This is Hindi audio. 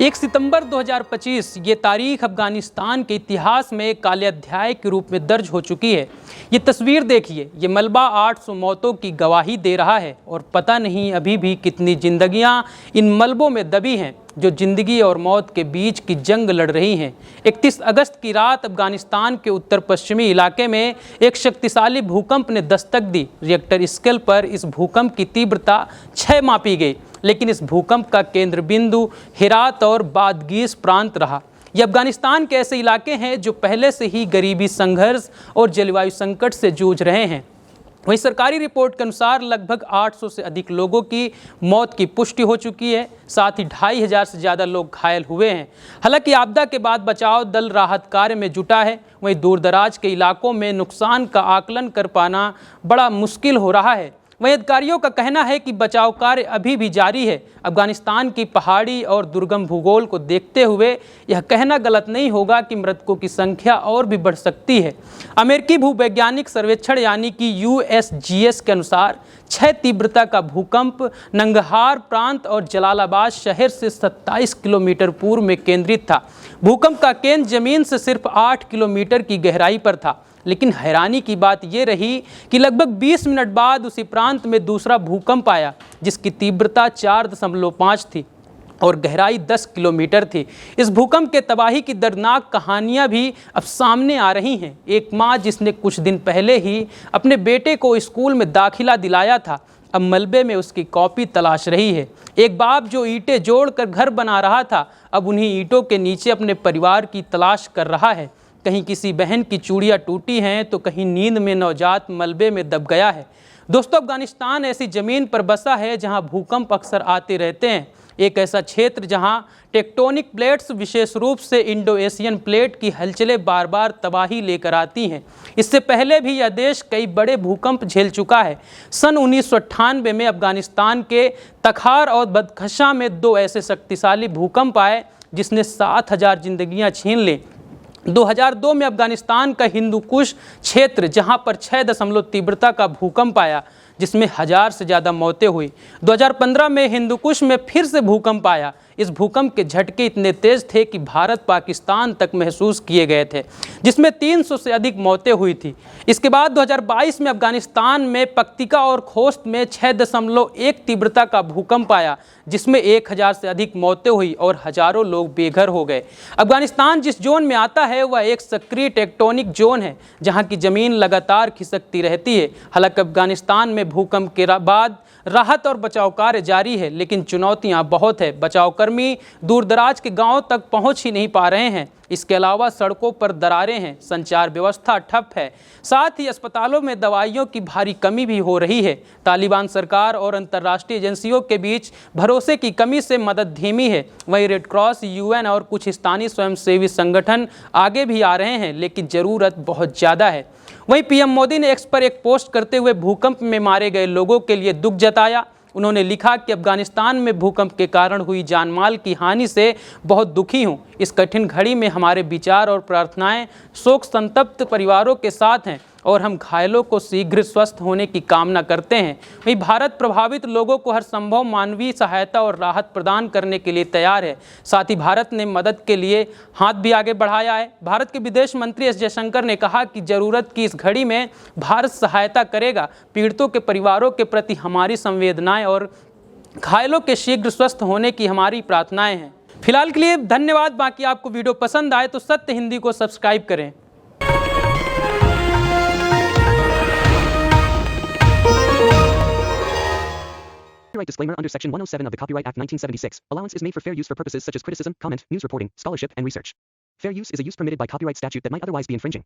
1 सितंबर 2025 ये तारीख अफगानिस्तान के इतिहास में एक काले अध्याय के रूप में दर्ज हो चुकी है। ये तस्वीर देखिए, ये मलबा 800 मौतों की गवाही दे रहा है और पता नहीं अभी भी कितनी जिंदगियां इन मलबों में दबी हैं जो ज़िंदगी और मौत के बीच की जंग लड़ रही हैं। 31 अगस्त की रात अफगानिस्तान के उत्तर पश्चिमी इलाके में एक शक्तिशाली भूकंप ने दस्तक दी। रिएक्टर स्केल पर इस भूकंप की तीव्रता 6 मापी गई, लेकिन इस भूकंप का केंद्र बिंदु हेरात और बादगीस प्रांत रहा। ये अफगानिस्तान के ऐसे इलाके हैं जो पहले से ही गरीबी, संघर्ष और जलवायु संकट से जूझ रहे हैं। वहीं सरकारी रिपोर्ट के अनुसार लगभग 800 से अधिक लोगों की मौत की पुष्टि हो चुकी है, साथ ही 2500 से ज़्यादा लोग घायल हुए हैं। हालांकि आपदा के बाद बचाव दल राहत कार्य में जुटा है। वहीं दूरदराज के इलाकों में नुकसान का आकलन कर पाना बड़ा मुश्किल हो रहा है। वहीं अधिकारियों का कहना है कि बचाव कार्य अभी भी जारी है। अफगानिस्तान की पहाड़ी और दुर्गम भूगोल को देखते हुए यह कहना गलत नहीं होगा कि मृतकों की संख्या और भी बढ़ सकती है। अमेरिकी भूवैज्ञानिक सर्वेक्षण यानी कि USGS के अनुसार 6 तीव्रता का भूकंप नंगहार प्रांत और जलालाबाद शहर से 27 किलोमीटर पूर्व में केंद्रित था। भूकंप का केंद्र जमीन से सिर्फ 8 किलोमीटर की गहराई पर था। लेकिन हैरानी की बात यह रही कि लगभग 20 मिनट बाद उसी प्रांत में दूसरा भूकंप आया, जिसकी तीव्रता 4.5 थी और गहराई 10 किलोमीटर थी। इस भूकंप के तबाही की दर्दनाक कहानियां भी अब सामने आ रही हैं। एक माँ जिसने कुछ दिन पहले ही अपने बेटे को स्कूल में दाखिला दिलाया था, अब मलबे में उसकी कॉपी तलाश रही है। एक बाप जो ईंटें जोड़कर घर बना रहा था, अब उन्हीं ईंटों के नीचे अपने परिवार की तलाश कर रहा है। कहीं किसी बहन की चूड़ियाँ टूटी हैं तो कहीं नींद में नवजात मलबे में दब गया है। दोस्तों, अफगानिस्तान ऐसी ज़मीन पर बसा है जहां भूकंप अक्सर आते रहते हैं। एक ऐसा क्षेत्र जहां टेक्टोनिक प्लेट्स, विशेष रूप से इंडो एशियन प्लेट की हलचलें बार बार तबाही लेकर आती हैं। इससे पहले भी यह देश कई बड़े भूकंप झेल चुका है। सन 1998 में अफगानिस्तान के तखार और बदखशां में 2 ऐसे शक्तिशाली भूकंप आए जिसने 7000 जिंदगियां छीन लीं। 2002 में अफगानिस्तान का हिंदू कुश क्षेत्र, जहां पर 6 तीव्रता का भूकंप आया, जिसमें 1000 से ज़्यादा मौतें हुई। 2015 में हिंदू कुश में फिर से भूकंप आया। इस भूकंप के झटके इतने तेज थे कि भारत पाकिस्तान तक महसूस किए गए थे, जिसमें 300 से अधिक मौतें हुई थी। इसके बाद 2022 में अफगानिस्तान में पक्तिका और खोस्त में 6.1 तीव्रता का भूकंप आया, जिसमें 1000 से अधिक मौतें हुई और हजारों लोग बेघर हो गए। अफगानिस्तान जिस जोन में आता है वह एक सक्रिय टेक्टोनिक जोन है, जहां की ज़मीन लगातार खिसकती रहती है। हालांकि अफगानिस्तान में भूकंप के बाद राहत और बचाव कार्य जारी है, लेकिन चुनौतियां बहुत है। बचाव कर्मी दूरदराज के गांवों तक पहुंच ही नहीं पा रहे हैं। इसके अलावा सड़कों पर दरारें हैं, संचार व्यवस्था ठप है, साथ ही अस्पतालों में दवाइयों की भारी कमी भी हो रही है। तालिबान सरकार और अंतर्राष्ट्रीय एजेंसियों के बीच भरोसे की कमी से मदद धीमी है। वहीं रेड क्रॉस, UN और कुछ स्थानीय स्वयंसेवी संगठन आगे भी आ रहे हैं, लेकिन ज़रूरत बहुत ज़्यादा है। वहीं PM मोदी ने एक्स पर एक पोस्ट करते हुए भूकंप में मारे गए लोगों के लिए दुख जताया। उन्होंने लिखा कि अफगानिस्तान में भूकंप के कारण हुई जानमाल की हानि से बहुत दुखी हूं। इस कठिन घड़ी में हमारे विचार और प्रार्थनाएं शोक संतप्त परिवारों के साथ हैं और हम घायलों को शीघ्र स्वस्थ होने की कामना करते हैं। वहीं भारत प्रभावित लोगों को हर संभव मानवीय सहायता और राहत प्रदान करने के लिए तैयार है। साथ ही भारत ने मदद के लिए हाथ भी आगे बढ़ाया है। भारत के विदेश मंत्री S जयशंकर ने कहा कि ज़रूरत की इस घड़ी में भारत सहायता करेगा। पीड़ितों के परिवारों के प्रति हमारी संवेदनाएं और घायलों के शीघ्र स्वस्थ होने की हमारी प्रार्थनाएं हैं। फिलहाल के लिए धन्यवाद। बाकी आपको वीडियो पसंद आए तो सत्य हिंदी को सब्सक्राइब करें। Copyright disclaimer under Section 107 of the Copyright Act 1976. Allowance is made for fair use for purposes such as criticism, comment, news reporting, scholarship, and research. Fair use is a use permitted by copyright statute that might otherwise be infringing.